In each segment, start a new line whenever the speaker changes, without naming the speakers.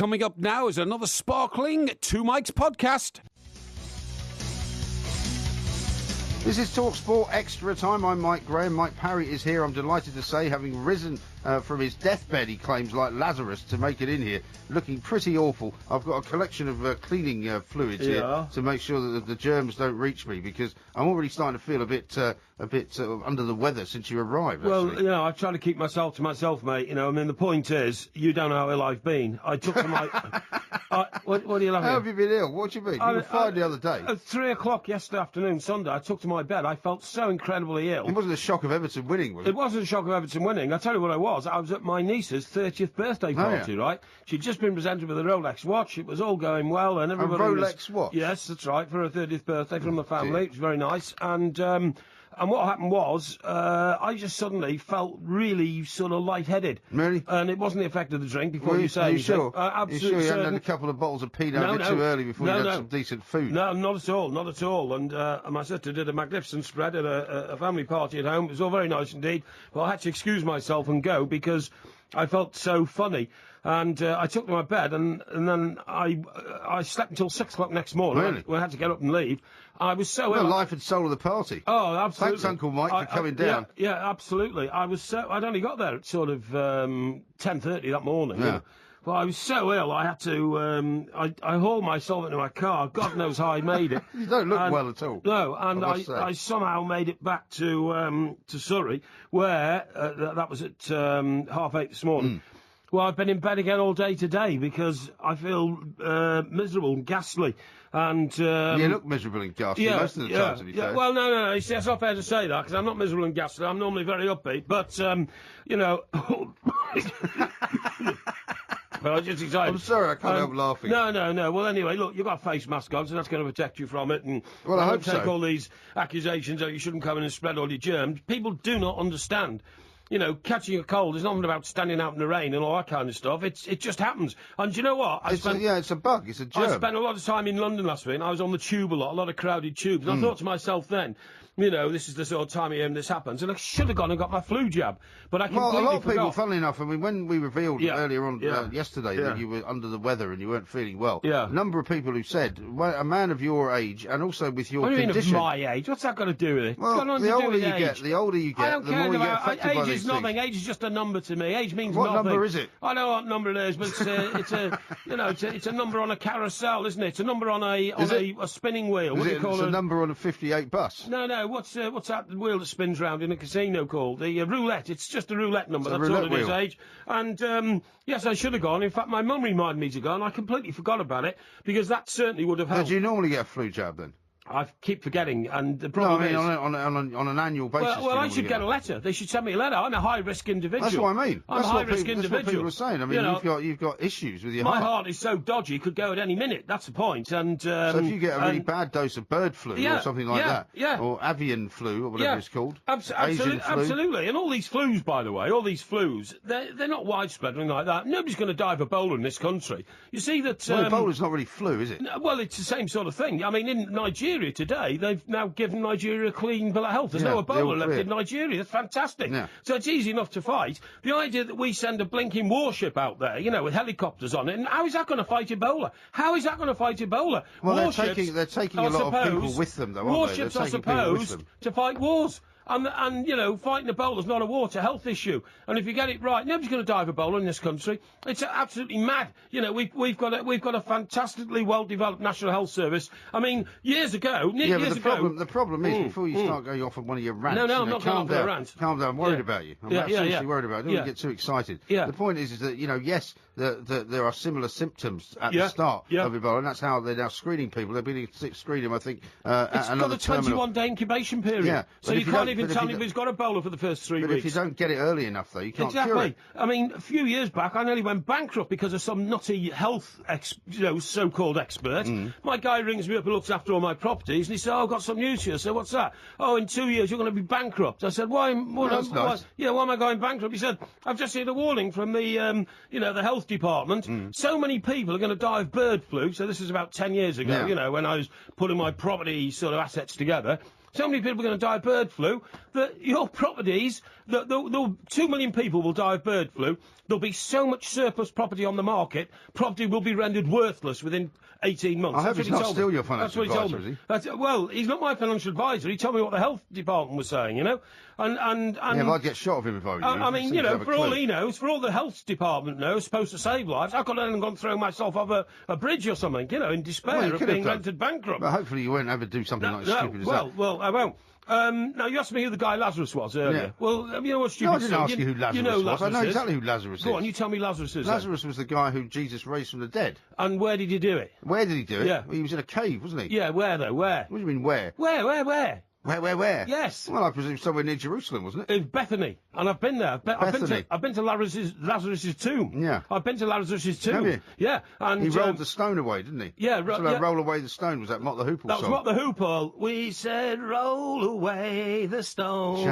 Coming up now is another sparkling Two Mikes podcast.
This is TalkSport Extra Time. I'm Mike Graham. Mike Parry is here, I'm delighted to say, having risen from his deathbed, he claims, like Lazarus, to make it in here, looking pretty awful. I've got a collection of cleaning fluids here to make sure that the germs don't reach me, because I'm already starting to feel a bit under the weather since you arrived.
Well, you know, I try to keep myself to myself, mate. You know, I mean, the point is, you don't know how ill I've been. I took to my... what are you laughing at?
How have you been ill? What do you mean? You were fine the other day.
At 3 o'clock yesterday afternoon, Sunday, I took to my bed. I felt so incredibly ill.
It wasn't a shock of Everton winning, was it?
It wasn't a shock of Everton winning. I'll tell you what I was. I was at my niece's 30th birthday party, right? She'd just been presented with a Rolex watch. It was all going well, and everybody...
A Rolex watch?
Yes, that's right, for her 30th birthday from the family. It was very nice. And what happened was, I just suddenly felt really sort of lightheaded.
Really?
And it wasn't the effect of the drink, before you say anything.
Sure?
Absolutely.
You sure you hadn't had a couple of bottles of Pinot a bit too early before you had some decent food?
No, not at all, not at all. And my sister did a magnificent spread at a family party at home. It was all very nice indeed. But I had to excuse myself and go because I felt so funny. And I took to my bed, and then I slept until 6 o'clock next morning.
Really?
When I had to get up and leave. I was so ill.
The life and soul of the party.
Oh, absolutely.
Thanks, Uncle Mike, for coming down.
Yeah, absolutely. I'd only got there at sort of 10:30 that morning.
Yeah.
You know? Well, I was so ill, I had to, I hauled myself into my car. God knows how I made it.
You don't look well at all.
No, and I somehow made it back to Surrey, where, that was at 8:30 this morning. Well, I've been in bed again all day today because I feel miserable and ghastly. And
you look miserable and ghastly most of the time, to be fair.
Well, no, you see, it's not fair to say that, because I'm not miserable and ghastly. I'm normally very upbeat, but, you know... But I was just excited.
I'm sorry, I can't help laughing.
No. Well, anyway, look, you've got a face mask on, so that's going to protect you from it. And
well, I hope
take all these accusations that you shouldn't come in and spread all your germs. People do not understand. You know, catching a cold is not about standing out in the rain and all that kind of stuff. It just happens. And do you know what?
It's a bug. It's a germ.
I spent a lot of time in London last week, and I was on the tube a lot of crowded tubes. And I thought to myself then, you know, this is the sort of time of year when this happens, and I should have gone and got my flu jab, but I completely forgot.
Well, a lot of people, funnily enough, I mean, when we revealed earlier on yesterday that you were under the weather and you weren't feeling well, a number of people who said, well, a man of your age, and also with your condition...
What do you mean of my age? What's that got to do with it?
Well, the older you get, the more you get affected by
age
these
is nothing.
things.
Age is just a number to me. Age means
nothing.
What
number is it?
I know what number it is, but it's a number on a carousel, isn't it? It's a number on a spinning wheel. What do you call it?
It's a number on a 58 bus.
No. What's that wheel that spins round in a casino called? The roulette. It's just a roulette number. That's all it is, age. And, yes, I should have gone. In fact, my mum reminded me to go, and I completely forgot about it, because that certainly would have helped.
Do you normally get a flu jab, then?
I keep forgetting, and the problem is...
on an annual basis.
Well, I should get a letter. They should send me a letter. I'm a high-risk individual.
That's what I mean.
I'm a high-risk individual.
That's what people are saying. I mean, you've got issues with your
heart.
My
heart is so dodgy, it could go at any minute. That's the point. And
so if you get a really bad dose of bird flu or something like that, or avian flu or whatever it's called,
absolutely. And all these flus, by the way, they're not widespread or anything like that. Nobody's going to die of Ebola in this country. You see that...
Well, Ebola's not really flu, is it?
Well, it's the same sort of thing. I mean, in Nigeria today, they've now given Nigeria a clean bill of health. There's no Ebola left in Nigeria. That's fantastic. Yeah. So it's easy enough to fight. The idea that we send a blinking warship out there, you know, with helicopters on it, and how is that going to fight Ebola? How is that going to fight Ebola?
Well, they're taking a lot of people with them, though, aren't they?
Warships are supposed to fight wars. And, you know, fighting Ebola is not a war, it's a health issue. And if you get it right, nobody's going to die of Ebola in this country. It's absolutely mad. You know, we've got a fantastically well-developed National Health Service. I mean, years ago...
the problem is, before you start going off on one of your rants...
No, I'm not going off on a rant.
Calm down, I'm worried about you. I'm seriously worried about you. Don't get too excited.
Yeah.
The point is that, you know, yes, there are similar symptoms at the start of Ebola, and that's how they're now screening people. They're beginning to screen them, I think,
it's got a 21-day incubation period.
Yeah.
So you can't even tell me if he's got Ebola for the first 3 weeks.
But if you don't get it early enough, though, you can't cure it.
I mean, a few years back, I nearly went bankrupt because of some nutty health, so-called expert. My guy rings me up and looks after all my properties, and he said, I've got some news here. So what's that? Oh, in 2 years, you're going to be bankrupt. I said, why?
That's nice.
Why am I going bankrupt? He said, I've just seen a warning from the, the health department. So many people are going to die of bird flu. So this is about 10 years ago, when I was putting my property sort of assets together. So many people are going to die of bird flu that your properties, 2 million people will die of bird flu. There'll be so much surplus property on the market, property will be rendered worthless within 18 months.
I hope he's not still your financial advisor, is
he? Well, he's not my financial advisor. He told me what the health department was saying, you know. And
yeah, well, I'd get shot of him if I were you.
I mean, you know, for all he knows, for all the health department knows, supposed to save lives, I could have gone throw myself off a bridge or something, you know, in despair of being rendered bankrupt.
But hopefully you won't ever do something like as stupid as that.
Well, I won't. Now, you asked me who the guy Lazarus was earlier.
Yeah.
Well, you know what stupid...
No, I didn't ask you who Lazarus was.
Lazarus
I know exactly who Lazarus is.
Go on, you tell me Lazarus is.
Lazarus was the guy who Jesus raised from the dead.
And where did he do it?
Where did he do it?
Yeah.
Well, he was in a cave, wasn't he?
Yeah, where though? Where?
What do you mean, where?
Where?
Where?
Yes.
Well, I presume somewhere near Jerusalem, wasn't it?
In Bethany, and I've been there. I've been to Lazarus's tomb.
Yeah.
I've been to Lazarus's tomb.
Have you?
Yeah. And
he rolled the stone away, didn't he?
Yeah.
Roll away the stone. Was that Mott the Hoople song?
That was Mott the Hoople. We said, roll away the stone.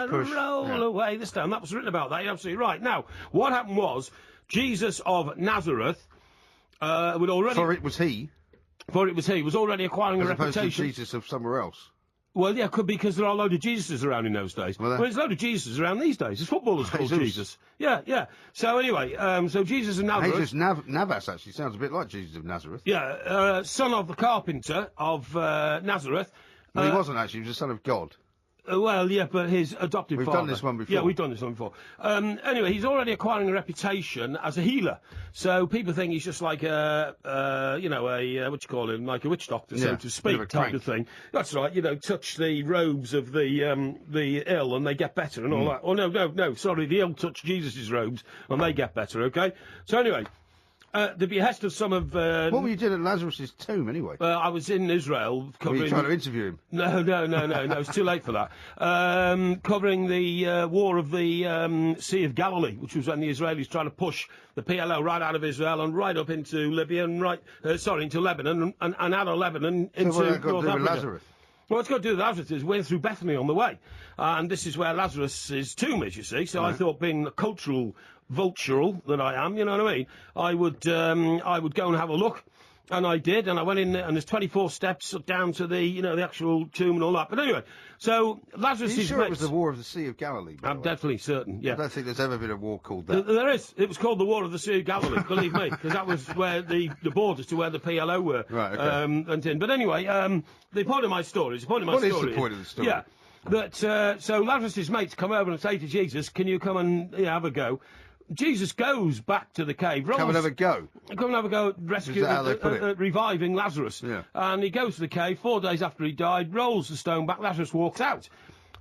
Push.
Roll away the stone. That was written about that. You're absolutely right. Now, what happened was Jesus of Nazareth would already.
For it was he.
Was already acquiring a reputation.
As opposed to Jesus of somewhere else.
Well, yeah, could be because there are a load of Jesuses around in those days. Well, there's a load of Jesuses around these days. There's footballers called Jesus. Yeah. So anyway, so Jesus of Nazareth...
Jesus Navas actually sounds a bit like Jesus of Nazareth.
Yeah, son of the carpenter of Nazareth.
Well, he wasn't actually. He was the son of God.
Well, yeah, but his adopted father.
We've done this one before.
Yeah, we've done this one before. Anyway, he's already acquiring a reputation as a healer. So people think he's just like like a witch doctor, so to speak, type of thing. That's right, you know, touch the robes of the ill and they get better and all that. Oh, no, sorry, the ill touch Jesus' robes and they get better, okay? So anyway... the behest of some of...
what were you doing at Lazarus' tomb, anyway?
I was in Israel covering...
Were you trying to interview him?
No, it's too late for that. Covering the war of the Sea of Galilee, which was when the Israelis tried to push the PLO right out of Israel and right up into Libya and into Lebanon and out of Lebanon into
North Africa.
With
Lazarus?
Well, what's got to do with Lazarus is we're through Bethany on the way. And this is where Lazarus' tomb is, you see. So I thought, being the cultural vultural that I am, you know what I mean, I would go and have a look. And I did, and I went in there, and there's 24 steps down to the actual tomb and all that. But anyway, so Lazarus is...
Are you sure it was the War of the Sea of Galilee?
I'm definitely certain, yeah.
I don't think there's ever been a war called that.
There is. It was called the War of the Sea of Galilee, believe me, because that was where the borders to where the PLO were.
Right, okay.
Went in. But anyway, the point of my story is...
What is the point of the story?
Yeah, that, so Lazarus' mates come over and say to Jesus, can you come and have a go? Jesus goes back to the cave.
Come and have a go.
Come and have a go at reviving Lazarus.
Yeah.
And he goes to the cave 4 days after he died, rolls the stone back, Lazarus walks out.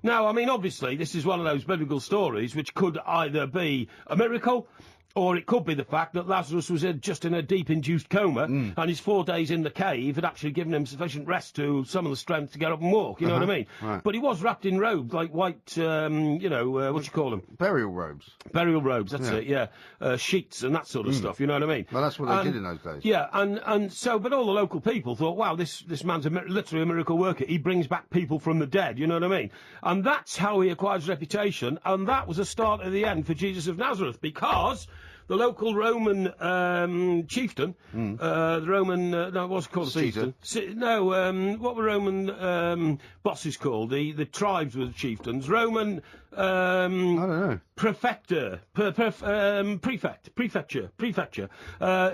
Now, I mean, obviously, this is one of those biblical stories which could either be a miracle, or it could be the fact that Lazarus was just in a deep-induced coma, and his 4 days in the cave had actually given him sufficient rest to summon the strength to get up and walk, you know what I mean?
Right.
But he was wrapped in robes, like white, what do you call them?
Burial robes.
Burial robes, that's it, yeah. Sheets and that sort of stuff, you know what I mean?
Well, that's what they did in those days.
Yeah, and so, but all the local people thought, wow, this man's literally a miracle worker. He brings back people from the dead, you know what I mean? And that's how he acquires reputation, and that was a start of the end for Jesus of Nazareth, because... the local Roman chieftain, the Roman, what's it called?
Caesar.
Chieftain? What were Roman bosses called? The tribes were the chieftains. Roman...
I don't know.
Prefecture.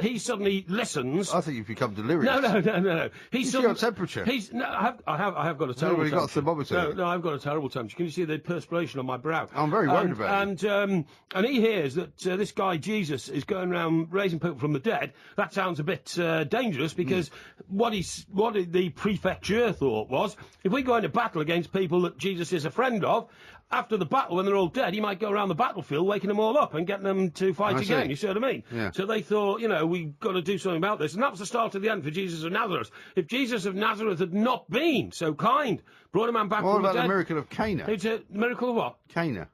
He suddenly listens.
I think you've become delirious.
No.
He's got temperature.
I have got a terrible temperature.
Got a thermometer.
No, I've got a terrible temperature. Can you see the perspiration on my brow?
I'm very worried about it.
And he hears that this guy Jesus is going around raising people from the dead. That sounds a bit dangerous, because what the prefecture thought was, if we go into battle against people that Jesus is a friend of, after the battle, when they're all dead, he might go around the battlefield waking them all up and getting them to fight again. You see what I mean?
Yeah.
So they thought, we've got to do something about this. And that was the start of the end for Jesus of Nazareth. If Jesus of Nazareth had not been so kind, brought a man back from the dead...
What about the miracle of Cana?
It's a miracle of what?
Cana.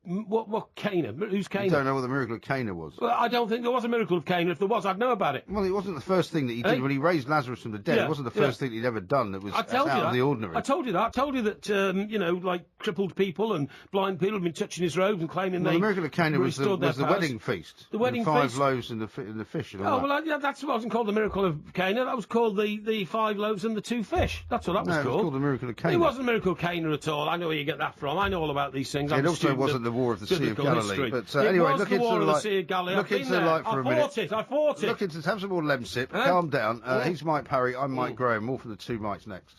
What Cana? Who's Cana?
You don't know what the miracle of Cana was?
Well, I don't think there was a miracle of Cana. If there was, I'd know about it.
Well, it wasn't the first thing that he did when he raised Lazarus from the dead. It wasn't the first thing he'd ever done that was out of the ordinary.
I told you that. I told you that, like crippled people and blind people have been touching his robes and claiming
the miracle of Cana was the wedding feast.
The wedding
feast. 5
5
loaves and the fish and all that.
Well, that wasn't called the miracle of Cana. That was called the 5 loaves and the 2 fish. That's what that was called.
It was called the miracle of Cana.
It wasn't the miracle of Cana at all. I know where you get that from. I know all about these things.
It also wasn't the War of the Sea of Galilee. But anyway, look into the light. Look into the light for a minute.
I fought it.
Look into have some more Lemsip. Calm down. He's Mike Parry. I'm Mike Graham. More from the 2 Mikes next.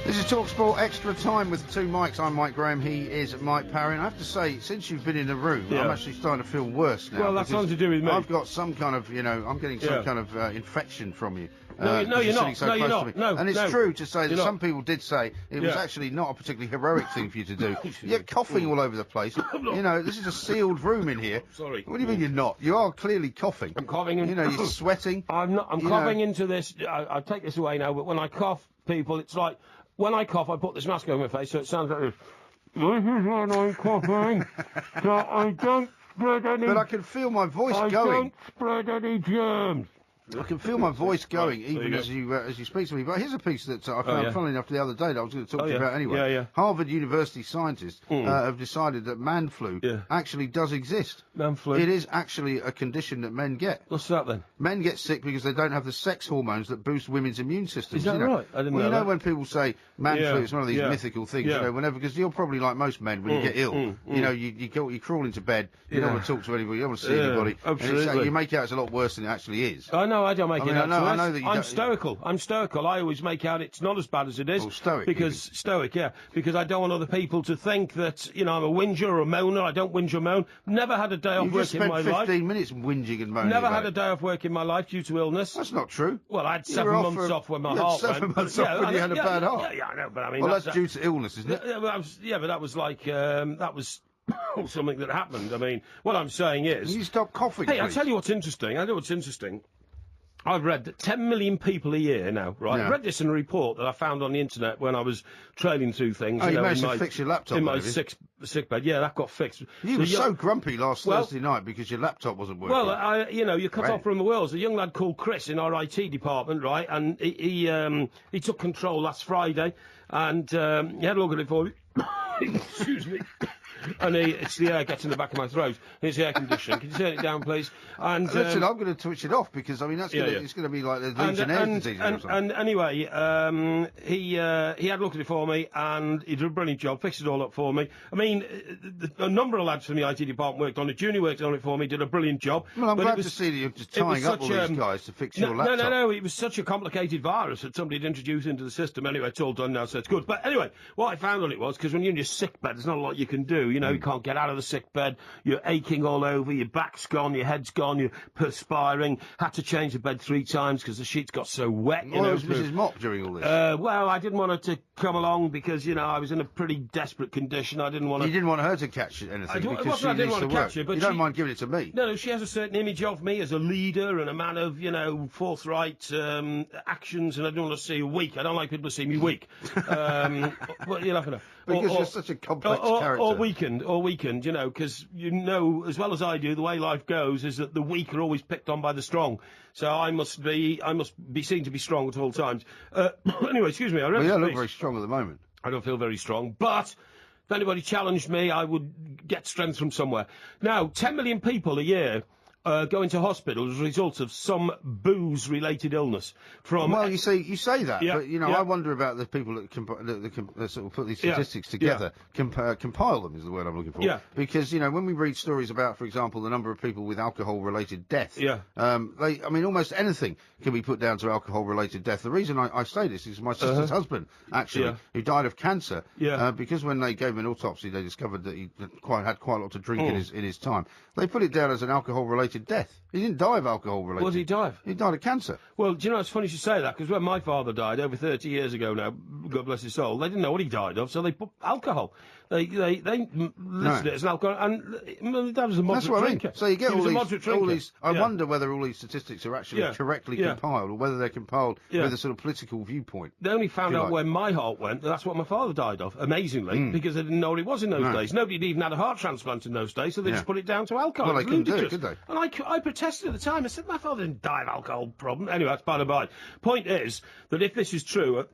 This is TalkSport Extra Time with 2 Mikes. I'm Mike Graham. He is Mike Parry. And I have to say, since you've been in the room, I'm actually starting to feel worse now.
Well, that's something to do with me.
I've got some kind of, I'm getting some kind of infection from you.
No, you're not.
So
you're not. No,
and it's true to say that
some
people did say it was actually not a particularly heroic thing for you to do. You're coughing all over the place. This is a sealed room in here.
Sorry.
What do you mean you're not? You are clearly coughing.
I'm coughing.
You're sweating.
I'm not. I'm coughing into this. I take this away now, but when I cough, people, it's like... When I cough, I put this mask over my face, so it sounds like this. This is when I'm coughing, so I don't spread any...
But I can feel my voice going.
I don't spread any germs.
I can feel my voice going even as you speak to me. But here's a piece that I found, funnily enough, the other day that I was going to talk to you about anyway. Harvard University scientists have decided that man flu actually does exist.
Man flu?
It is actually a condition that men get.
What's that then?
Men get sick because they don't have the sex hormones that boost women's immune systems.
Is that right? I didn't know
that.
when
people say man flu, it's one of these mythical things, whenever, because you're probably like most men, when you get ill, you crawl into bed, you don't want to talk to anybody, you don't want to see anybody.
Absolutely.
You make out it's a lot worse than it actually is.
I know, I don't make it out.
I know that
I'm stoical. I always make out it's not as bad as it is.
Stoic.
Because I don't want other people to think that, I'm a whinger or a moaner. I don't whinge or moan. Never had a day off work in my life.
You just spent 15 minutes whinging and moaning.
Never had a day off work in my life due to illness.
That's not true.
Well, I had 7 months off when my heart went.
7 months off when you had a bad heart.
Yeah, I know, but I mean...
Well, that's due to illness, isn't it?
But that was like... that was... something that happened. I mean, what I'm saying is...
Can you stop coughing,
Hey,
please?
I'll tell you what's interesting. I've read that 10 million people a year now, right?
Yeah.
I read this in a report that I found on the internet when I was trailing through things.
Oh, you managed to fix your laptop,
in my sick bed. Yeah, that got fixed.
You were so grumpy last Thursday night because your laptop wasn't working.
Well, you're cut off from the world. There's a young lad called Chris in our IT department, right? And he took control last Friday, and he had a look at it for me. Excuse me. And it's the air gets in the back of my throat. It's the air conditioning. Can you turn it down, please? And
listen, I'm going to switch it off because I mean it's going to be like the Legionnaires' disease or something.
And anyway, he had a look at it for me, and he did a brilliant job, fixed it all up for me. I mean, a number of lads from the IT department worked on it. Junior worked on it for me, did a brilliant job.
Well, I'm glad to see that you're just tying up all these guys to fix your laptop.
No. It was such a complicated virus that somebody had introduced into the system. Anyway, it's all done now, so it's good. But anyway, what I found on it was, because when you're in your sick bed, there's not a lot you can do. You can't get out of the sick bed. You're aching all over. Your back's gone. Your head's gone. You're perspiring. Had to change the bed 3 times because the sheets got so wet.
Was Mrs. Mop during all this?
Well, I didn't want her to come along because, I was in a pretty desperate condition. I didn't want to...
You didn't want her to catch anything
I didn't want to catch her, but
you don't mind giving it to me?
No, she has a certain image of me as a leader and a man of, forthright actions, and I don't want to see her weak. I don't like people to see me weak. What you're laughing at?
Because you're such a complex character.
Or weakened, because as well as I do, the way life goes is that the weak are always picked on by the strong. So I must be seen to be strong at all times. Anyway, excuse me. I read
you don't look very strong at the moment.
I don't feel very strong, but if anybody challenged me, I would get strength from somewhere. Now, 10 million people a year go into hospital as a result of some booze-related illness.
Well, you say that, but I wonder about the people that sort of put these statistics together. Compile them is the word I'm looking for.
Yeah.
Because when we read stories about, for example, the number of people with alcohol-related death, almost anything can be put down to alcohol-related death. The reason I say this is my sister's husband, actually, who died of cancer, because when they gave him an autopsy, they discovered that he had quite a lot to drink in his time. They put it down as an alcohol-related death. He didn't die of alcohol-related.
What did he die of?
He died of cancer.
Well, do you know, it's funny you say that, because when my father died over 30 years ago now, God bless his soul, they didn't know what he died of, so they put alcohol. They listed it as an alcohol, and that was a moderate drinker.
So you get all these. I wonder whether all these statistics are actually correctly compiled, or whether they're compiled with a sort of political viewpoint.
They only found out where my heart went. That's what my father died of, amazingly, because they didn't know what it was in those days. Nobody had even had a heart transplant in those days, so they just put it down to alcohol.
Well, they couldn't do it, could they?
And I protested at the time. I said my father didn't die of alcohol problem. Anyway, that's by the by. Point is that if this is true,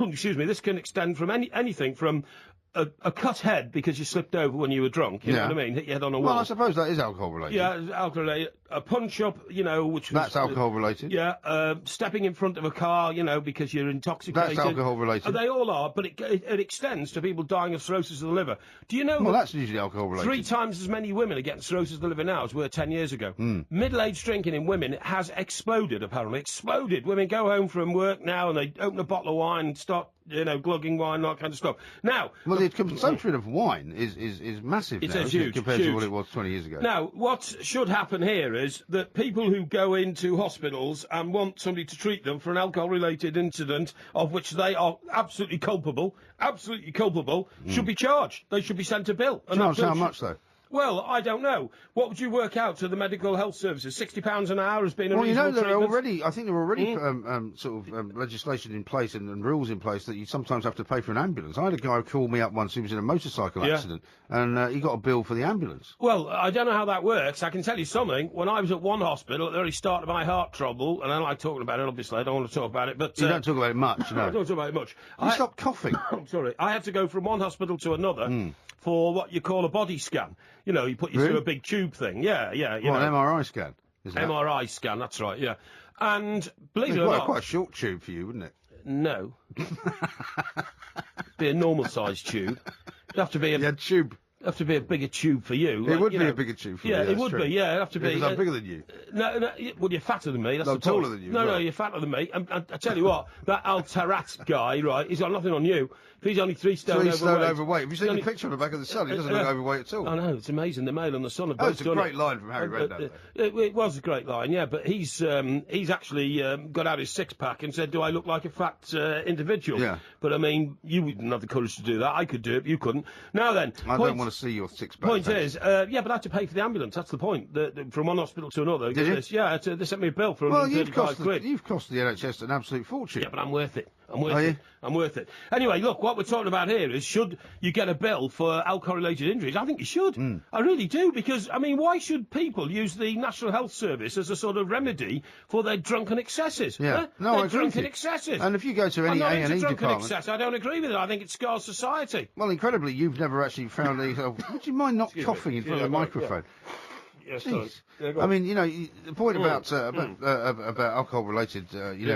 excuse me, this can extend from anything from a cut head because you slipped over when you were drunk, you know what I mean? Hit your head on a wall.
Well, I suppose that is alcohol-related.
Yeah, alcohol-related. A punch-up, which was...
That's alcohol-related.
Yeah, stepping in front of a car, because you're intoxicated.
That's alcohol-related.
They all are, but it extends to people dying of cirrhosis of the liver. Do you know...
Well, that's usually alcohol-related.
3 times as many women are getting cirrhosis of the liver now as were 10 years ago. Middle-aged drinking in women has exploded, apparently. Exploded. Women go home from work now and they open a bottle of wine and start... glugging wine, that kind of stuff. Now...
Well, the consumption of wine is massive now,
huge,
compared to what it was 20 years ago.
Now, what should happen here is that people who go into hospitals and want somebody to treat them for an alcohol-related incident of which they are absolutely culpable, should be charged. They should be sent a bill.
Charged how much, though?
Well, I don't know. What would you work out to the medical health services? £60 an hour has been a reasonable treatment?
I think there are already legislation in place and rules in place that you sometimes have to pay for an ambulance. I had a guy who called me up once who was in a motorcycle accident, and he got a bill for the ambulance.
Well, I don't know how that works. I can tell you something. When I was at one hospital at the very start of my heart trouble, and I like talking about it, obviously, I don't want to talk about it, but...
You don't talk about it much, no.
I don't talk about it much.
Stop coughing.
I'm sorry. I had to go from one hospital to another for what you call a body scan. You put you through a big tube thing. Yeah.
An MRI scan?
MRI scan, that's right, yeah. And believe it or not...
quite a short tube for you, wouldn't it?
No. Be a normal-sized tube. It'd have to be a...
tube.
It'd have to be a bigger tube for you.
It would be a bigger tube for me.
Yeah, it would be, yeah. It'd have to be...
Because I'm bigger than you.
No, well, you're fatter than me. That's
I'm taller than you.
No, you're fatter than me. And I tell you what, that Al Tarat guy, right, he's got nothing on you. If he's only 3 stone
overweight. Have you seen the picture on the back of the Sun? He doesn't look overweight at all.
I know, it's amazing. The Mail and the Sun have both
it's a great line from Harry Redknapp.
It was a great line, yeah, but he's actually got out his six-pack and said, do I look like a fat individual?
Yeah.
But, I mean, you wouldn't have the courage to do that. I could do it, but you couldn't. Now then...
I don't want to see your six-pack.
Point is, but I had to pay for the ambulance. That's the point. From one hospital to another.
Did you?
Yeah, they sent me a bill for £135.
You've cost the NHS an absolute fortune.
Yeah, but I'm worth it. I'm worth it. Anyway, look, what we're talking about here is, should you get a bill for alcohol-related injuries? I think you should. I really do, because, I mean, why should people use the National Health Service as a sort of remedy for their drunken excesses?
Yeah.
Huh?
No, I agree
drunken excesses.
And if you go to any A&E department...
excess. I don't agree with it. I think it scars society.
Well, incredibly, you've never actually found any... Would you mind not coughing in front of the microphone?
Yes,
I mean, the point about alcohol-related,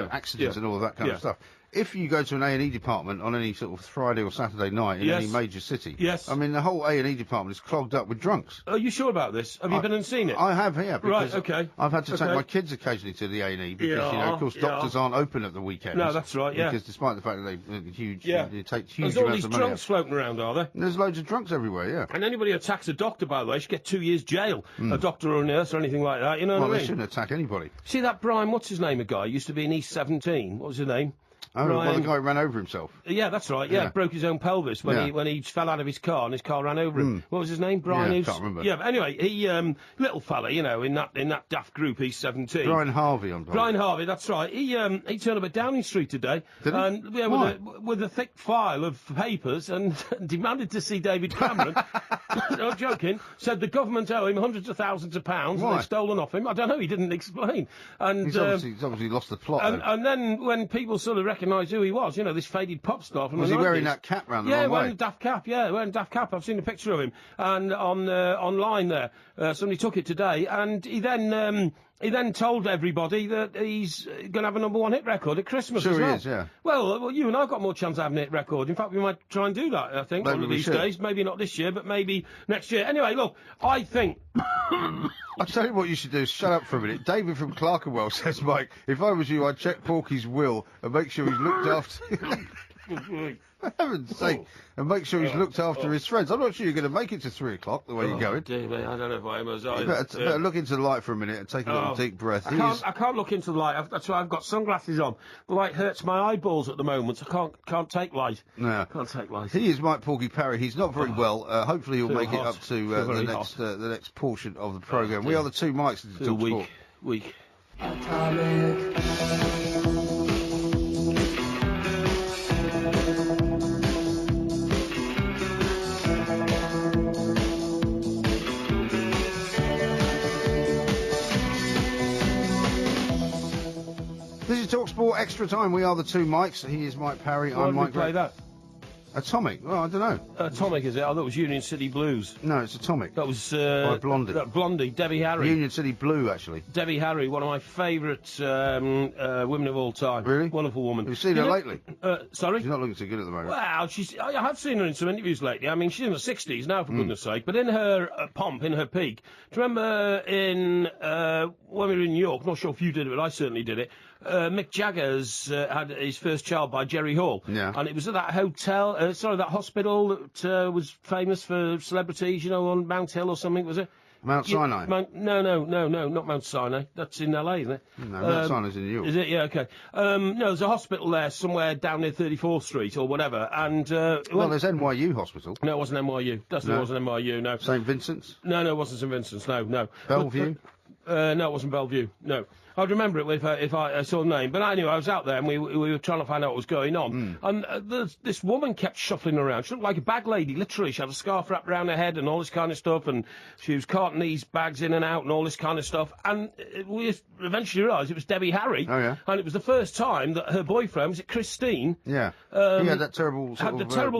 accidents and all of that kind of stuff. If you go to an A&E department on any sort of Friday or Saturday night in any major city, I mean, the whole A&E department is clogged up with drunks.
Are you sure about this? Have you been and seen it?
I have, yeah.
Right, okay.
I've had to take my kids occasionally to the A&E because, of course, doctors aren't open at the weekends.
No, that's right, yeah.
Because despite the fact that they take huge amounts of money.
There's all these drunks floating around, are there?
There's loads of drunks everywhere, yeah.
And anybody who attacks a doctor, by the way, should get 2 years jail. A doctor or a nurse or anything like that, you know what I mean?
Well, they shouldn't attack anybody.
See that Brian, what's his name, a guy? Used to be in East 17. What was his name?
Oh, well, the guy who ran over himself.
Yeah, that's right. Yeah, broke his own pelvis when he fell out of his car and his car ran over him. What was his name? Brian.
I can't remember.
Yeah, but anyway, he little fella, in that daft group, he's 17.
Brian Harvey,
Brian Harvey, that's right. He turned up at Downing Street today,
Did he?
And with a thick file of papers and demanded to see David Cameron. No joking. Said the government owe him hundreds of thousands of pounds and they've stolen off him. I don't know. He didn't explain. And
he's obviously lost the plot.
And then when people sort of recognised who he was, this faded pop star from the 90s.
Was he wearing that cap round the wrong way?
Yeah, wearing a daft cap. Yeah, wearing a daft cap. I've seen a picture of him and on online there. Somebody took it today, and he then told everybody that he's going to have a #1 hit record at Christmas as well.
He is, yeah.
Well, you and I have got more chance of having a hit record. In fact, we might try and do that, I think, one of these days. Maybe not this year, but maybe next year. Anyway, look, I think...
I'll tell you what you should do, shut up for a minute. David from Clerkenwell says, Mike, if I was you, I'd check Porky's will and make sure he's looked after. For heaven's sake. And make sure he's looked after his friends. I'm not sure you're going to make it to 3 o'clock the way you're going.
Dear me, I don't know if I am as
You better look into the light for a minute and take a little deep breath.
I can't look into the light. That's why I've got sunglasses on. The light hurts my eyeballs at the moment. I can't take light.
No.
Can't take light.
He is Mike Porky Parry. He's not very well. Hopefully he'll make it up to the next portion of the programme. We are the two Mikes to talk sport.
Week.
This is TalkSport Extra Time. We are the two Mikes. He is Mike Parry. I'm Mike.
Play that.
Atomic? Well, I don't know.
Atomic, is it? I thought it was Union City Blues.
No, it's Atomic.
That was
by Blondie.
Blondie, Debbie Harry.
Union City Blue, actually.
Debbie Harry, one of my favourite women of all time.
Really?
Wonderful woman.
Have you seen her lately?
Sorry?
She's not looking too good at the moment.
Well, I have seen her in some interviews lately. I mean, she's in her 60s now, for goodness sake. But in her pomp, in her peak, do you remember when we were in New York, not sure if you did it, but I certainly did it, Mick Jagger's had his first child by Jerry Hall.
Yeah.
And it was at that that hospital that was famous for celebrities, on Mount Hill or something, was it?
Mount Sinai?
No, not Mount Sinai. That's in LA, isn't it?
No, Mount Sinai's in New York.
Is it? Yeah, okay. No, there's a hospital there somewhere down near 34th Street or whatever. And
there's NYU Hospital.
No, it wasn't NYU. Definitely wasn't NYU, no.
St. Vincent's?
No, it wasn't St. Vincent's, no.
Bellevue?
No, it wasn't Bellevue, no. I'd remember it if I saw the name. But anyway, I was out there and we were trying to find out what was going on. And this woman kept shuffling around. She looked like a bag lady, literally. She had a scarf wrapped around her head and all this kind of stuff. And she was carting these bags in and out and all this kind of stuff. And we eventually realised it was Debbie Harry.
Oh, yeah.
And it was the first time that her boyfriend, was it Christine?
Yeah. He had that terrible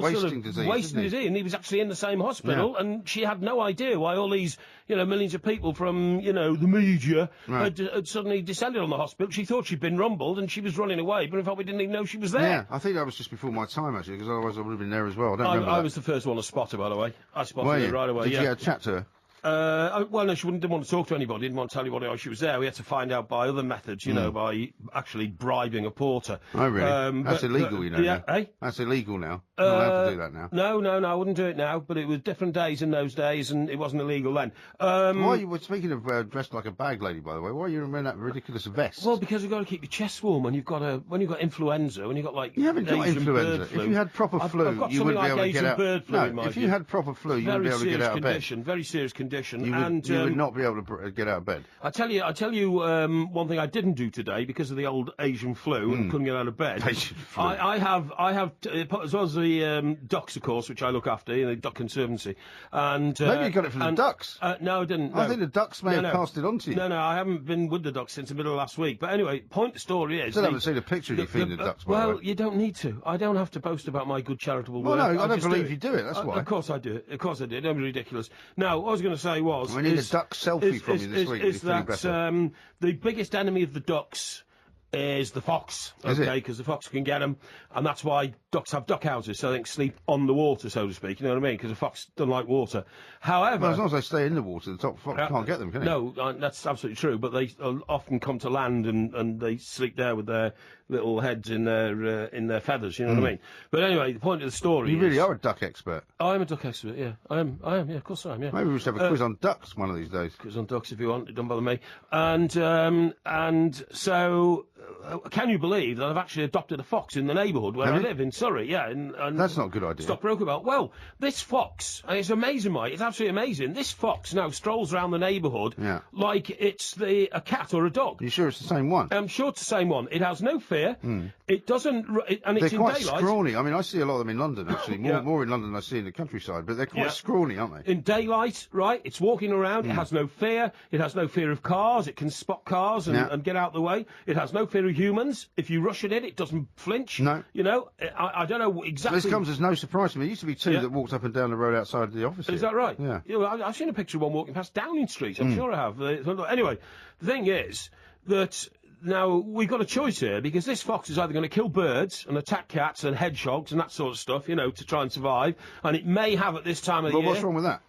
wasting disease.
Wasting disease. And he was actually in the same hospital. Yeah. And she had no idea why all these, millions of people from, the media had suddenly descended on the hospital. She thought she'd been rumbled and she was running away, but in fact we didn't even know she was there.
Yeah, I think that was just before my time, actually, because otherwise I would have been there as well. I
was the first one to spot her, by the way. I spotted her right away.
Did you get a chat to her?
Well, no, she didn't want to talk to anybody, didn't want to tell anybody she was there. We had to find out by other methods, by actually bribing a porter.
Oh, really? That's illegal,
Yeah,
now. That's illegal now. You're not allowed to do that now.
No, I wouldn't do it now, but it was different days in those days, and it wasn't illegal then.
Why you were speaking of dressed like a bag lady, by the way, why are you wearing that ridiculous vest?
Well, because you've got to keep your chest warm, and when you've got influenza, when you've got, like,
you haven't got influenza. If you had proper flu, you wouldn't be able to get out.
Bird flu
if you had proper flu, you wouldn't be able to get out of bed.
Very serious condition.
You would not be able to get out of bed.
I tell you, one thing I didn't do today because of the old Asian flu and couldn't get out of bed.
Asian flu.
I have, as well as the ducks, of course, which I look after, the Duck Conservancy. And
maybe you got it from the ducks.
No, I didn't. No.
I think the ducks may have passed it on to you.
No, I haven't been with the ducks since the middle of last week. But anyway, point of the story is.
Still haven't seen a picture of you feeding the ducks.
Well, you don't need to. I don't have to boast about my good charitable work.
Well, no, I don't believe you do it. That's why.
Of course I do it. Of course I did. Don't be ridiculous. Now, what I was going to say was.
We need a duck selfie from you this week.
Is that the biggest enemy of the ducks is the fox, okay, because the fox can get them, and that's why ducks have duck houses, so they can sleep on the water, so to speak, you know what I mean, because the fox doesn't like water. However...
Well, as long as they stay in the water, the top fox can't get them, can he?
No, that's absolutely true, but they often come to land and they sleep there with their little heads in their feathers, you know what I mean? But anyway, the point of the story
You really are a duck expert.
I am a duck expert, yeah. I am, yeah, of course I am, yeah.
Maybe we should have a quiz on ducks one of these days.
Quiz on ducks if you want, it don't bother me. And so... can you believe that I've actually adopted a fox in the neighbourhood where I live in Surrey? Yeah, and
that's not a good idea.
Stockbroke about. Well, this fox, and it's amazing, mate. It's absolutely amazing. This fox now strolls around the neighbourhood like it's a cat or a dog.
You sure it's the same one?
I'm sure it's the same one. It has no fear. It doesn't, and it's in daylight.
They're quite scrawny. I mean, I see a lot of them in London actually, more in London than I see in the countryside. But they're quite scrawny, aren't they?
In daylight, right? It's walking around. It has no fear. It has no fear of cars. It can spot cars and get out of the way. It has no fear of humans. If you rush at it, it doesn't flinch.
No.
You know, I don't know exactly...
This comes as no surprise to me. There used to be two that walked up and down the road outside the office.
Is that right?
Yeah.
I've seen a picture of one walking past Downing Street. I'm sure I have. Anyway, the thing is that... Now, we've got a choice here, because this fox is either going to kill birds and attack cats and hedgehogs and that sort of stuff, to try and survive, and it may have at this time of the year...
What's wrong with that?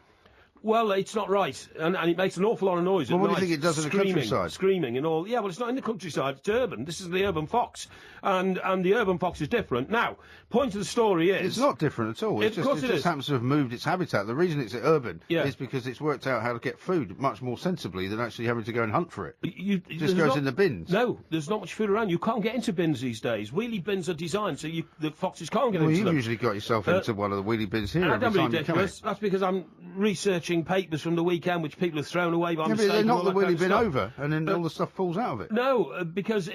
Well, it's not right, and it makes an awful lot of noise.
Well, what
do
you think it does in the countryside?
Screaming and all. Yeah, well, it's not in the countryside. It's urban. This is the urban fox, and the urban fox is different. Now, point of the story is
it's not different at all. It just happens to have moved its habitat. The reason it's urban is because it's worked out how to get food much more sensibly than actually having to go and hunt for it. It just goes in the bins.
No, there's not much food around. You can't get into bins these days. Wheelie bins are designed so the foxes can't get into them.
Well, you've usually got yourself into one of the wheelie bins here every time you come in.
That's because I'm researching papers from the weekend which people have thrown away by mistake.
But they knock the wheelie bin over and then all the stuff falls out of it.
No, because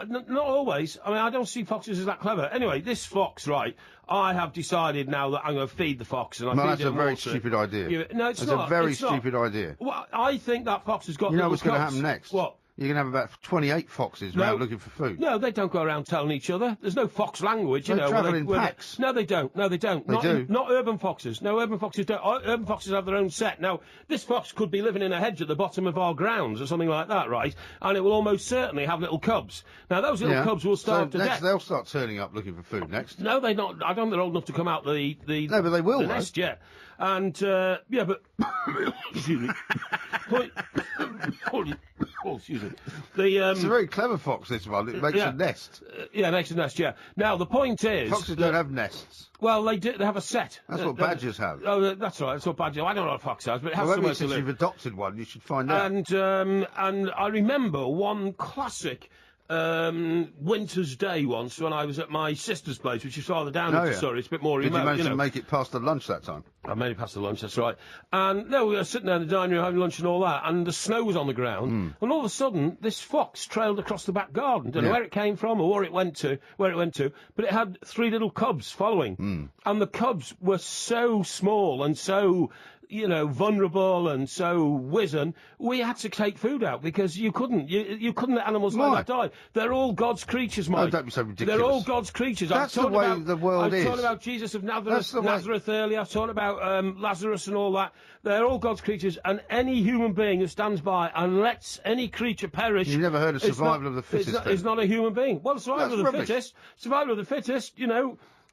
not always. I mean, I don't see foxes as that clever. Anyway, this fox, right, I have decided now that I'm going to feed the fox. And
that's a very stupid idea.
No, it's not.
That's a very stupid idea.
Well, I think that fox has got...
You know what's going to happen next?
What?
You're going to have about 28 foxes around looking for food.
No, they don't go around telling each other. There's no fox language,
They travel in packs.
No, they don't. No, they don't. Not urban foxes. No, urban foxes don't. Urban foxes have their own set. Now, this fox could be living in a hedge at the bottom of our grounds or something like that, right? And it will almost certainly have little cubs. Now, those little cubs will starve to death.
They'll start turning up looking for food next.
No, they're not. I don't think they're old enough to come out the
No, but they will,
the nest yet. And, yeah, but... excuse me. Excuse me.
It's a very clever fox, this one. It makes a nest.
Yeah, it makes a nest, yeah. Now, the point is...
Foxes don't have nests.
Well, they have a set.
That's what badgers have.
Oh, that's right. That's what badgers... I don't know what a fox has, but it has somewhere to live.
Since you've adopted one, you should find out.
And I remember one classic... winter's day once when I was at my sister's place, which is farther down into Surrey. It's a bit more remote.
Did you manage to make it past the lunch that time?
I made it past the lunch, that's right. And no, we were sitting there in the dining room having lunch and all that, and the snow was on the ground. And all of a sudden, this fox trailed across the back garden. Don't know where it came from or where it went to, but it had 3 little cubs following. And the cubs were so small and so... vulnerable and so wizen, we had to take food out because you couldn't let animals like that die. They're all God's creatures, Mike.
Oh, don't be so ridiculous.
They're all God's creatures.
That's the way the world is.
I've talked about Jesus of Nazareth earlier. I've talked about Lazarus and all that. They're all God's creatures, and any human being who stands by and lets any creature perish...
You've never heard of survival of the fittest,
is not a human being. Well, survival of the fittest,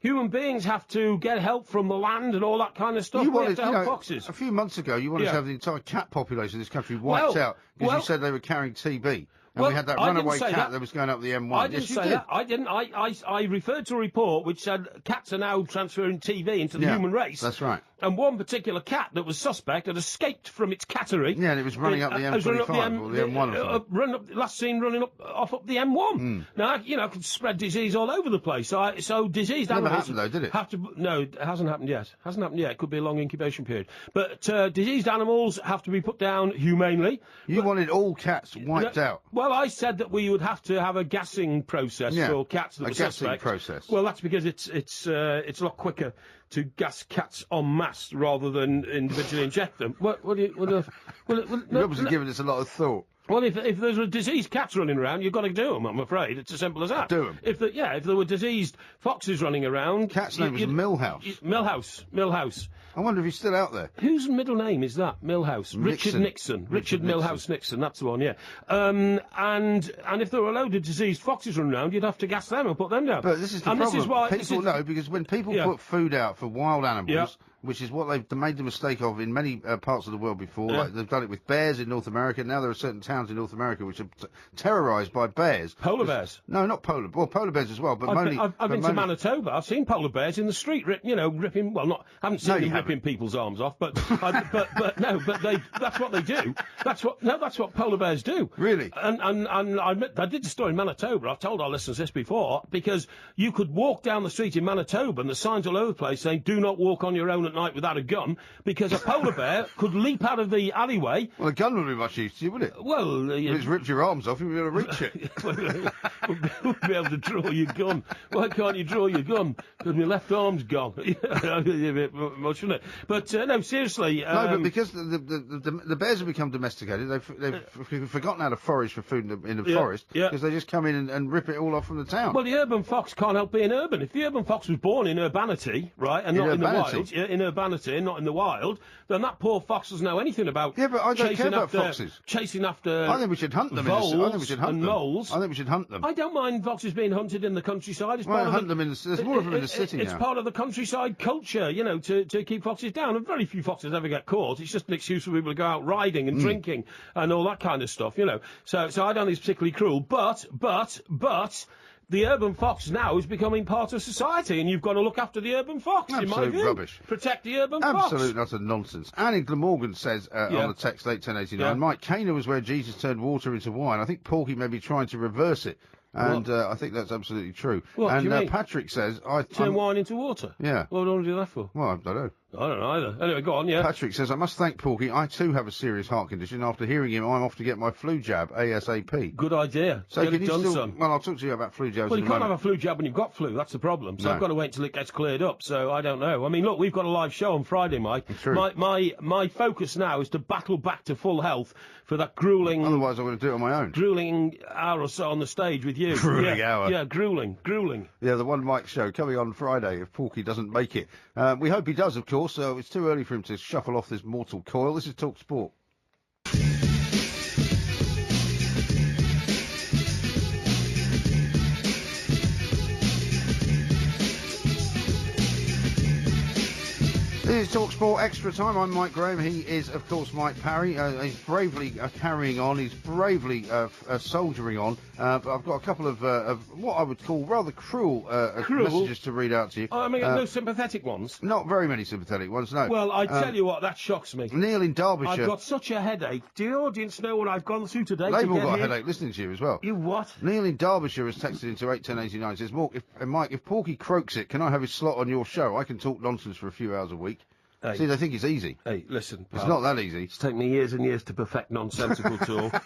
human beings have to get help from the land and all that kind of stuff. We have to help foxes.
A few months ago, you wanted to have the entire cat population of this country wiped out because you said they were carrying TB. And we had that runaway cat that was going up the M1.
I didn't say that. I didn't. I referred to a report which said cats are now transferring TB into the human race.
That's right.
And one particular cat that was suspect had escaped from its cattery.
Yeah, and it was running up the M25 or the M1
last seen running off up the M1. Now, it can spread disease all over the place. So diseased animals...
Never happened, though, did it?
No, it hasn't happened yet. It could be a long incubation period. But diseased animals have to be put down humanely.
You wanted all cats wiped out.
Well, I said that we would have to have a gassing process for cats that were suspect.
A gassing process.
Well, that's because it's a lot quicker to gas cats en masse rather than individually inject them.
You're obviously giving this a lot of thought.
Well, if there's a diseased cats running around, you've got to do them, I'm afraid. It's as simple as that.
Do them?
If there were diseased foxes running around...
Cat's name was Millhouse.
Millhouse.
I wonder if he's still out there.
Whose middle name is that? Millhouse. Richard Nixon. Richard Millhouse Nixon, that's the one, yeah. And if there were a load of diseased foxes running around, you'd have to gas them and put them down.
But this is the problem. This is why, because when people put food out for wild animals... which is what they've made the mistake of in many parts of the world before. Like they've done it with bears in North America. Now there are certain towns in North America which are terrorised by bears.
Polar bears?
No, not polar. Well, polar bears as well, but
I've been to Manitoba. I've seen polar bears in the street, ripping. Well, not. Haven't seen them ripping people's arms off, but that's what they do. That's what polar bears do.
Really?
And I did the story in Manitoba. I've told our listeners this before because you could walk down the street in Manitoba and the signs all over the place saying "Do not walk on your own at night without a gun," because a polar bear could leap out of the alleyway.
Well, a gun would be much use to you, wouldn't it?
Well,
if it's ripped your arms off, you'd be able to reach it.
We'll be able to draw your gun. Why can't you draw your gun? Because my left arm's gone. Much, shouldn't it? But no, seriously.
No, but because the bears have become domesticated, they've forgotten how to forage for food in the forest because they just come in and rip it all off from the town.
Well, the urban fox can't help being urban. If the urban fox was born in urbanity, right, and not in the wild, in urbanity and not in the wild, then that poor fox doesn't know anything about.
Yeah, but I don't care about foxes.
Chasing after.
I think we should hunt them.
Voles
I think we should hunt
and
them.
moles.
I think we should hunt them.
I don't mind foxes being hunted in the countryside. It's
hunt them in the. There's more of them in the city now.
It's part of the countryside culture, you know, to keep foxes down. And very few foxes ever get caught. It's just an excuse for people to go out riding and drinking and all that kind of stuff, you know. So I don't think it's particularly cruel. But the urban fox now is becoming part of society, and you've got to look after the urban fox, in my view.
Rubbish.
Protect the urban fox.
Absolute utter nonsense. Anne in Glamorgan says on the text, late 1089, Mike, Cana was where Jesus turned water into wine. I think Porky may be trying to reverse it. And I think that's absolutely true.
What do you mean?
Patrick says...
Turn wine into water?
Yeah.
What do you want to do that for?
Well, I don't know.
I don't know either. Anyway, go on, yeah.
Patrick says, I must thank Porky. I too have a serious heart condition. After hearing him, I'm off to get my flu jab ASAP.
Good idea.
So
get it done, son.
Well, I'll talk to you about flu jabs.
Well, you can't have a flu jab when you've got flu. That's the problem. So I've got to wait until it gets cleared up. So I don't know. I mean, look, we've got a live show on Friday, Mike.
True.
My focus now is to battle back to full health for that gruelling...
Otherwise, I'm going to do it on my own.
Gruelling hour or so on the stage with you.
Gruelling hour.
Yeah, gruelling.
Yeah, the One Mike show coming on Friday if Porky doesn't make it. We hope he does, of course. So it's too early for him to shuffle off this mortal coil. This is Talk Sport. This is TalkSport Extra Time. I'm Mike Graham. He is, of course, Mike Parry. He's bravely carrying on. He's bravely soldiering on. But I've got a couple of what I would call rather cruel messages to read out to you.
I mean, no sympathetic ones?
Not very many sympathetic ones, no.
Well, I tell you what, that shocks me.
Neil in Derbyshire.
I've got such a headache. Do the audience know what I've gone through today?
They've all got a headache listening to you as well.
You what?
Neil in Derbyshire has texted into 81089. Says, Mike, if Porky croaks it, can I have his slot on your show? I can talk nonsense for a few hours a week.
Hey.
See, they think it's easy.
Hey, listen, pal.
It's not that easy.
It's taken me years and years to perfect nonsensical talk.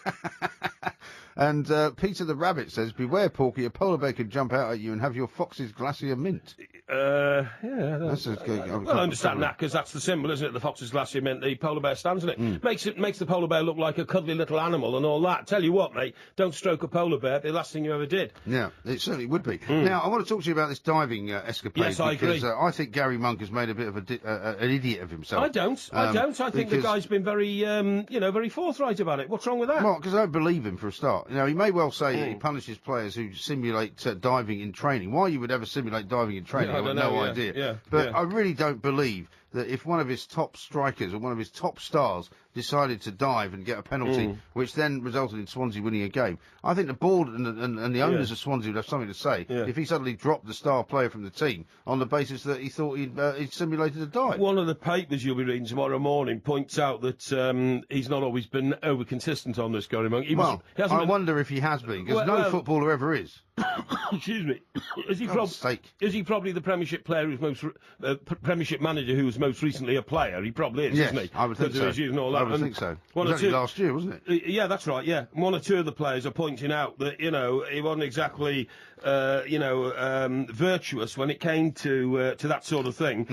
And Peter the Rabbit says, beware, Porky, a polar bear could jump out at you and have your fox's glacier mint.
Yeah.
I
understand that, because that's the symbol, isn't it? The fox's glacier mint, the polar bear stands on it. Makes the polar bear look like a cuddly little animal and all that. Tell you what, mate, don't stroke a polar bear, the last thing you ever did.
Yeah, it certainly would be. Now, I want to talk to you about this diving escapade.
Yes, I agree.
Because I think Gary Monk has made a bit of an idiot of himself.
I don't. I think the guy's been very, very forthright about it. What's wrong with that?
Well, because I don't believe him for a start. You know, he may well say that he punishes players who simulate diving in training. Why you would ever simulate diving in training, I have no idea. But I really don't believe that if one of his top strikers or one of his top stars decided to dive and get a penalty, which then resulted in Swansea winning a game, I think the board and the owners of Swansea would have something to say if he suddenly dropped the star player from the team on the basis that he thought he'd simulated a dive.
One of the papers you'll be reading tomorrow morning points out that he's not always been over-consistent on this, Gary Monk.
I wonder if he has been, because no footballer ever is.
Excuse me. Is he probably the Premiership player who's Premiership manager who was most recently a player? He probably is, isn't he?
I would think so.
I
would think so. It was only last year, wasn't it?
Yeah, that's right, yeah. One or two of the players are pointing out that, he wasn't exactly, virtuous when it came to that sort of thing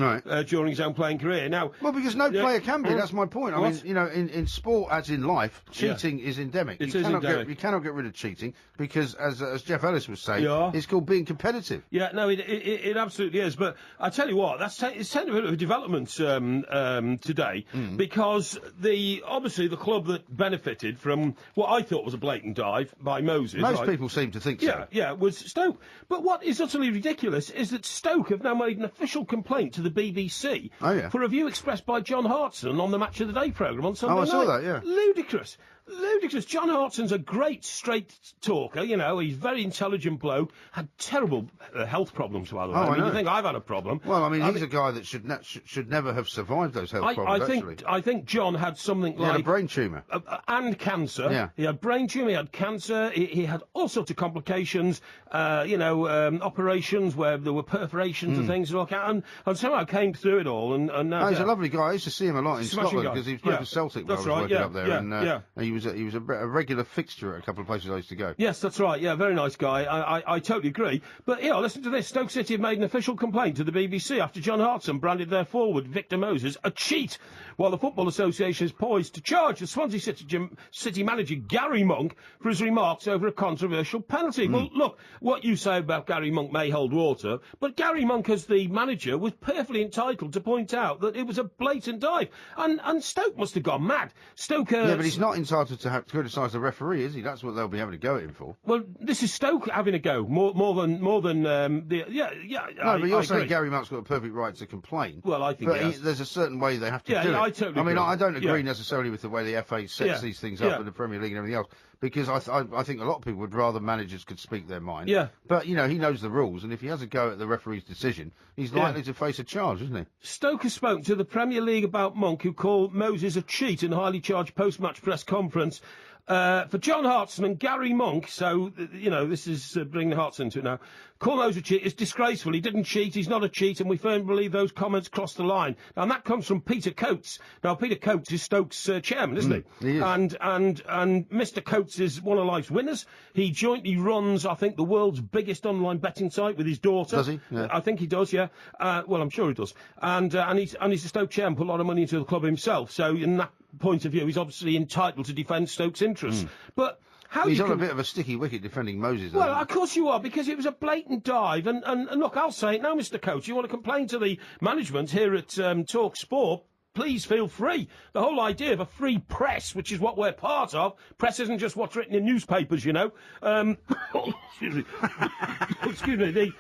during his own playing career. Now,
well, because no player can be, that's my point. I mean, in sport, as in life, cheating is endemic. You cannot get rid of cheating because, as Jeff Ellis was saying, it's called being competitive.
Yeah, no, it absolutely is. But I tell you what, it's taken a bit of a development today because obviously the club that benefited from what I thought was a blatant dive by Moses.
Most people seem to think so.
Yeah, was Stoke. But what is utterly ridiculous is that Stoke have now made an official complaint to the BBC for a view expressed by John Hartson on the Match of the Day programme on Sunday night.
I saw that, yeah.
Ludicrous. John Hartson's a great straight talker, he's a very intelligent bloke, had terrible health problems, by the way. I mean, you think I've had a problem.
Well, I mean, he's a guy that should never have survived those health problems,
I think John had something like...
He had a brain tumour.
And cancer. Yeah. He had brain tumour, he had cancer, he had all sorts of complications, operations where there were perforations and things, and somehow came through it all, and now...
he's a lovely guy. I used to see him a lot in Scotland, because he was playing for Celtic when I was working up there, and he was a regular fixture at a couple of places I used to go.
Yes, that's right. Yeah, very nice guy. I totally agree. But, listen to this. Stoke City have made an official complaint to the BBC after John Hartson branded their forward, Victor Moses, a cheat, while the Football Association is poised to charge the Swansea City manager Gary Monk for his remarks over a controversial penalty. Well, look, what you say about Gary Monk may hold water, but Gary Monk, as the manager, was perfectly entitled to point out that it was a blatant dive. And Stoke must have gone mad. Stoke...
yeah, but he's not entitled to criticise the referee, is he? That's what they'll be having to go at him for.
Well, this is Stoke having a go, more than the... Yeah.
No, but you're saying Gary Monk's got a perfect right to complain.
Well, I think
there's a certain way they have to do it.
I totally agree.
I don't agree necessarily with the way the FA sets these things up in the Premier League and everything else, because I think a lot of people would rather managers could speak their mind.
Yeah.
But, he knows the rules, and if he has a go at the referee's decision, he's likely to face a charge, isn't he?
Stoke has spoken to the Premier League about Monk, who called Moses a cheat in a highly charged post-match press conference. For John Hartson and Gary Monk, so, this is bringing the Hartson into it now, call Moses a cheat is disgraceful. He didn't cheat, he's not a cheat, and we firmly believe those comments crossed the line. Now, and that comes from Peter Coates. Now, Peter Coates is Stoke's chairman, isn't he?
He is.
And Mr. Coates is one of life's winners. He jointly runs, I think, the world's biggest online betting site with his daughter.
Does he? Yeah.
I think he does, yeah. Well, I'm sure he does. And he's a Stoke chairman, put a lot of money into the club himself, so in that point of view, he's obviously entitled to defend Stoke's interests. But
he's on a bit of a sticky wicket defending Moses.
Well, of course you are, because it was a blatant dive. And look, I'll say it now, Mr. Coates. You want to complain to the management here at Talk Sport? Please feel free. The whole idea of a free press, which is what we're part of, press isn't just what's written in newspapers, excuse me. Excuse me.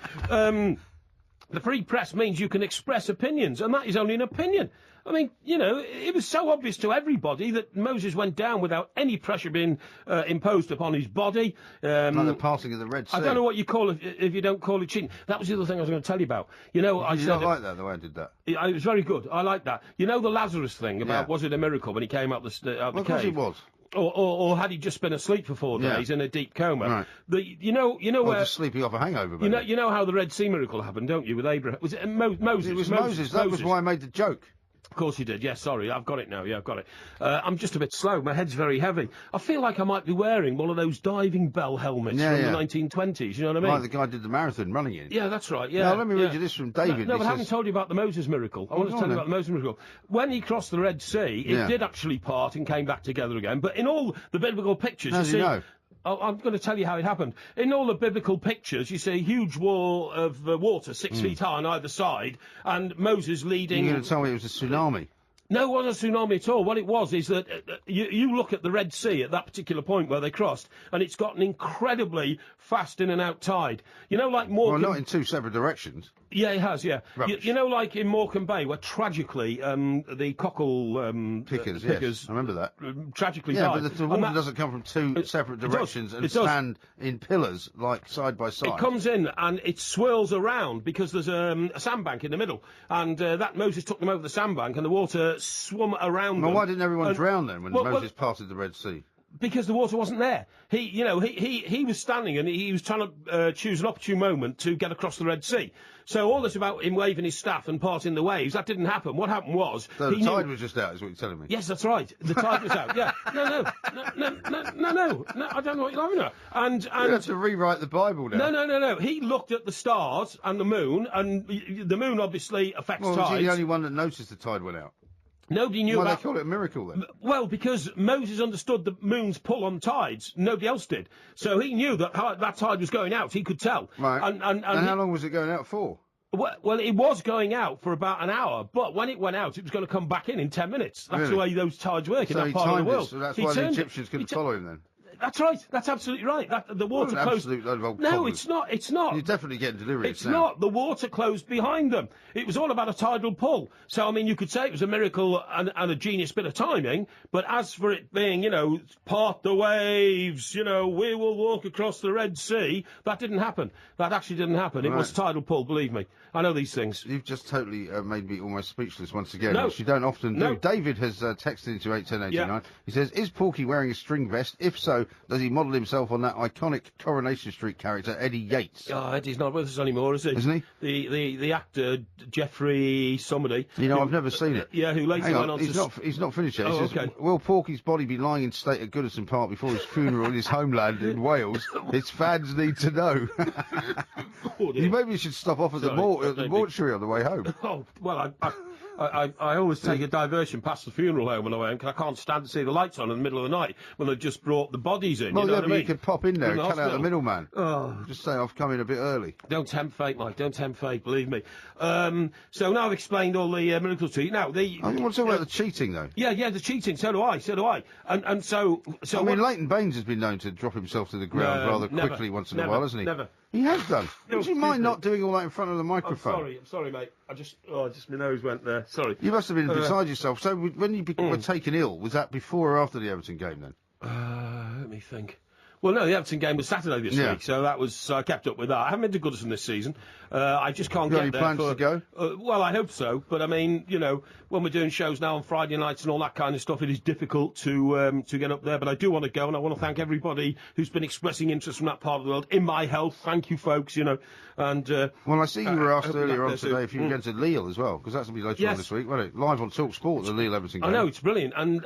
The free press means you can express opinions, and that is only an opinion. I mean, it was so obvious to everybody that Moses went down without any pressure being imposed upon his body.
Like the passing of the Red Sea.
I don't know what you call it if you don't call it cheating. That was the other thing I was going to tell you about.
Did you not like that, the way I did that?
It was very good. I like that. You know the Lazarus thing about was it a miracle when he came out the cave?
Of course it was.
Or had he just been asleep for 4 days in a deep coma?
Right.
You know where
just sleeping off a hangover.
You know how the Red Sea miracle happened, don't you? With Abraham, was it Moses?
It was Moses. That was why I made the joke.
Of course you did. Yes, sorry, I've got it now. Yeah, I've got it. I'm just a bit slow. My head's very heavy. I feel like I might be wearing one of those diving bell helmets from the 1920s. You know what I mean?
Like the guy did the marathon running in.
Yeah, that's right. Yeah.
Now let me read you this from David.
No, but I haven't told you about the Moses miracle. I want to tell you about the Moses miracle. When he crossed the Red Sea, it did actually part and came back together again. But in all the biblical pictures,
how do you know?
I'm going to tell you how it happened. In all the biblical pictures, you see a huge wall of water, 6 feet high on either side, and Moses leading...
You're going to tell me it was a tsunami?
No, it wasn't a tsunami at all. What it was is that you look at the Red Sea at that particular point where they crossed, and it's got an incredibly fast in and out tide. You know, like Morecambe...
Well, not in two separate directions.
Yeah, it has, yeah. You know, like in Morecambe Bay, where tragically the cockle
pickers,
yes,
I remember that.
Tragically died.
Yeah, but the water doesn't come from two separate directions and stand in pillars, like, side by side.
It comes in and it swirls around because there's a sandbank in the middle. And that Moses took them over the sandbank and the water swum around them.
Well, why didn't everyone drown then when Moses parted the Red Sea?
Because the water wasn't there. He was standing and he was trying to choose an opportune moment to get across the Red Sea. So all this about him waving his staff and parting the waves, that didn't happen. What happened was...
So the tide was just out, is what you're telling me?
Yes, that's right. The tide was out, yeah. No, I don't know what you're laughing at. And
you have to rewrite the Bible now.
No. He looked at the stars and the moon, and the moon obviously affects tides.
Was he the only one that noticed the tide went out?
Nobody knew
about... Why they call it a miracle, then?
Well, because Moses understood the moon's pull on tides. Nobody else did. So he knew that that tide was going out. He could tell.
Right. And how long was it going out for?
Well, it was going out for about an hour, but when it went out, it was going to come back in 10 minutes. That's the way those tides work in that part of the world.
So that's why the Egyptians couldn't follow him, then?
That's right. That's absolutely right. The water closed. No, it's not. It's not.
You're definitely getting delirious.
It's not. The water closed behind them. It was all about a tidal pull. So I mean, you could say it was a miracle and a genius bit of timing. But as for it being, part the waves, we will walk across the Red Sea, that didn't happen. That actually didn't happen. It was tidal pull. Believe me, I know these things.
You've just totally made me almost speechless once again, which you don't often do. David has texted into 81089. He says, "Is Porky wearing a string vest? If so, does he model himself on that iconic Coronation Street character, Eddie Yates?
Oh, Eddie's not with us anymore, is he?
Isn't
he? The actor, Jeffrey somebody.
You know, I've never seen it.
Yeah, who later went on
he's not finished yet.
Oh,
He says,
okay.
will Porky's body be lying in state at Goodison Park before his funeral in his homeland in Wales? His fans need to know. You maybe should stop off at the mortuary on the way home.
Oh, well, I always take a diversion past the funeral home on the way home because I can't stand to see the lights on in the middle of the night when they've just brought the bodies in.
Well,
you know what I mean?
You could pop in there and cut out the middleman.
Oh.
Just say I've come in a bit early.
Don't tempt fate, Mike. Don't tempt fate, believe me. So now I've explained all the miracles to you. Now, I
want to talk about the cheating, though.
Yeah, the cheating. So do I. And so
I mean, Leighton Baines has been known to drop himself to the ground rather quickly once in a while, hasn't he?
Never.
He has done. Would you mind not doing all that in front of the microphone?
I'm sorry, mate. Just my nose went there. Sorry.
You must have been beside yourself. So when you were taken ill, was that before or after the Everton game then?
Let me think. Well, no, the Everton game was Saturday this week, so that was I kept up with that. I haven't been to Goodison this season. I just can't get there.
Got any plans to go?
Well, I hope so, but I mean, you know, when we're doing shows now on Friday nights and all that kind of stuff, it is difficult to get up there. But I do want to go, and I want to thank everybody who's been expressing interest from that part of the world in my health. Thank you, folks. You know, and
well, I see you were asked earlier on today if you were going to Lille as well, because that's going to be later on this week, won't it? Live on Talk Sport, the Lille Everton game.
I know, it's brilliant, and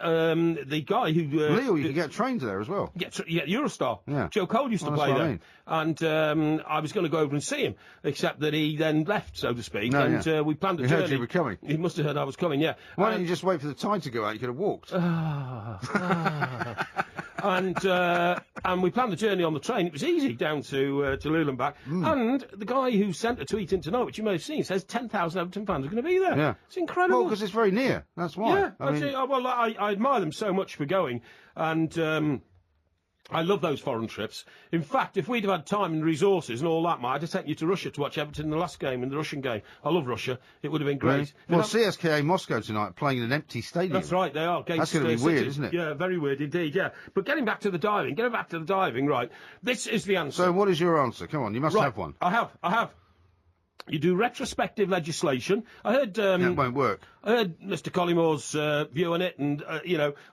the guy who
Lille, you can get trained there as well.
Yeah, Eurostar.
Yeah.
Joe Cole used to play there. And I was going to go over and see him, except that he then left, so to speak. We planned a journey.
He heard you were coming.
He must have heard I was coming, yeah.
Why don't you just wait for the tide to go out? You could have walked.
And we planned the journey on the train. It was easy down to Lille and back. And the guy who sent a tweet in tonight, which you may have seen, says 10,000 Everton fans are going to be there.
Yeah.
It's incredible.
Well, because it's very near. That's why.
Yeah. I admire them so much for going. And I love those foreign trips. In fact, if we'd have had time and resources and all that, I'd have taken you to Russia to watch Everton in the last game, in the Russian game. I love Russia. It would have been great.
Really? Well, CSKA Moscow tonight playing in an empty stadium.
That's right, they are.
That's going to be weird, isn't it?
Yeah, very weird indeed, yeah. But getting back to the diving, right, this is the answer.
So what is your answer? Come on, you must have one.
I have. You do retrospective legislation. I heard
that won't work.
I heard Mr. Collimore's view on it, and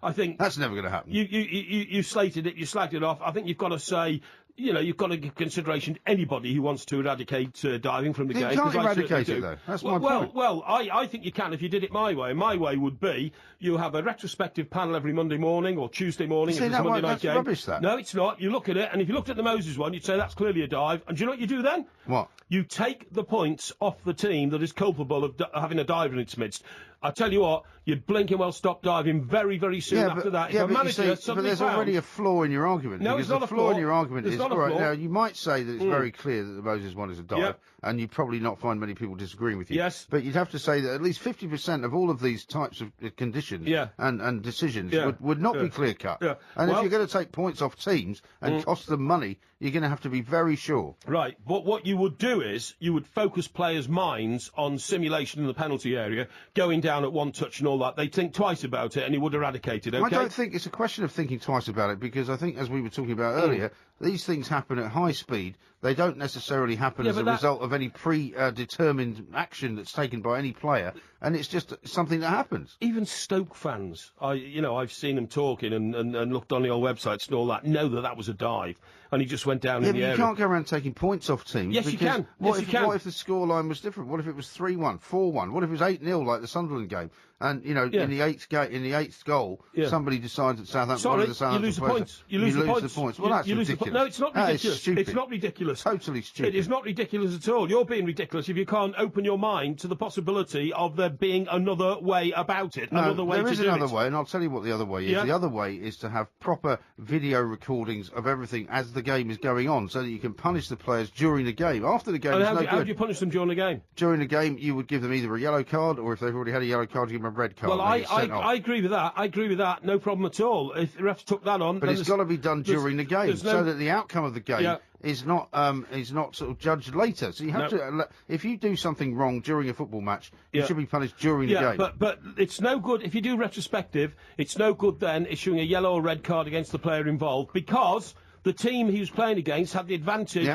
I think
that's never going to happen.
You slated it. You slagged it off. I think you've got to say, you've got to give consideration to anybody who wants to eradicate diving from the game.
You can't eradicate it, though. That's my point.
Well, I think you can if you did it my way. My way would be you have a retrospective panel every Monday morning or Tuesday morning.
See,
if it's a Monday night
that's
game.
Rubbish, that.
No, it's not. You look at it, and if you looked at the Moses one, you'd say that's clearly a dive. And do you know what you do then?
What?
You take the points off the team that is culpable of having a diver in its midst. I tell you what, you'd blinking well stop diving very, very soon after that.
Yeah, but there's already a flaw in your argument.
No, it's not a flaw.
In your argument
is
all right. Now you might say that it's very clear that the Moses one is a dive, and you'd probably not find many people disagreeing with you.
Yes.
But you'd have to say that at least 50% of all of these types of conditions and decisions would not be clear cut.
Yeah.
And if you're going to take points off teams and cost them money, you're going to have to be very sure.
Right. But what you would do is you would focus players' minds on simulation in the penalty area, going down at one touch and all that. They'd think twice about it and it would eradicate it, okay?
I don't think it's a question of thinking twice about it, because I think, as we were talking about earlier, these things happen at high speed. They don't necessarily happen as a result of any predetermined action that's taken by any player, and it's just something that happens.
Even Stoke fans, I've seen them talking and looked on the old websites and all that, know that was a dive, and he just went down in the area.
You can't go around taking points off teams.
Yes, you can.
What if the scoreline was different? What if it was 3-1, 4-1? What if it was 8-0 like the Sunderland game? And in the eighth goal, somebody decides that Southampton.
Sorry, you lose the points. You lose the points.
Well, that's ridiculous.
No, it's not ridiculous.
Stupid.
It's not ridiculous.
Totally stupid.
It is not ridiculous at all. You're being ridiculous if you can't open your mind to the possibility of there being another way about it. Another way to do it.
There is another way, and I'll tell you what the other way is. The other way is to have proper video recordings of everything as the game is going on, so that you can punish the players during the game. After the game, it's no good.
How do you punish them during the game?
During the game, you would give them either a yellow card, or if they've already had a yellow card, you give them a red card.
Well, I agree with that. I agree with that. No problem at all. If the refs took that on,
but it's got to be done during the game, so that the outcome of the game is not sort of judged later. So you have to. If you do something wrong during a football match, you should be punished during the game.
But it's no good if you do retrospective. It's no good then issuing a yellow or red card against the player involved, because the team he was playing against had the advantage.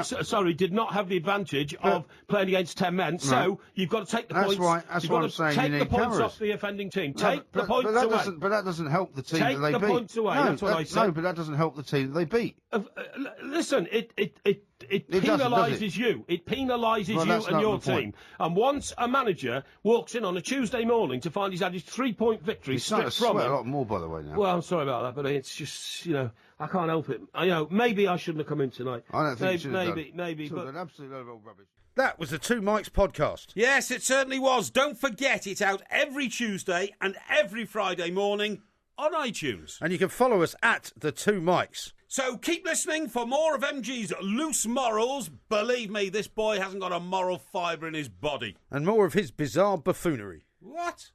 Did not have the advantage of playing against 10 men. So you've got to take the points.
That's why I'm saying
take
you
the
need
points
cameras.
off the offending team. Take the points away.
But that doesn't help the team
that they beat. Take the points away. That's what I said.
No, but that doesn't help the team that they beat.
Listen, it penalises you. It penalises you and your team. And once a manager walks in on a Tuesday morning to find he's had his 3-point victory stripped from him.
A lot more, by the way, now.
Well, I'm sorry about that, but it's just, I can't help it. Maybe I shouldn't have come in tonight.
I don't think you should have
maybe,
done.
but
An absolute load of old rubbish. That was the Two Mics podcast.
Yes, it certainly was. Don't forget, it's out every Tuesday and every Friday morning on iTunes.
And you can follow us at the Two Mics.
So keep listening for more of MG's loose morals. Believe me, this boy hasn't got a moral fibre in his body.
And more of his bizarre buffoonery.
What?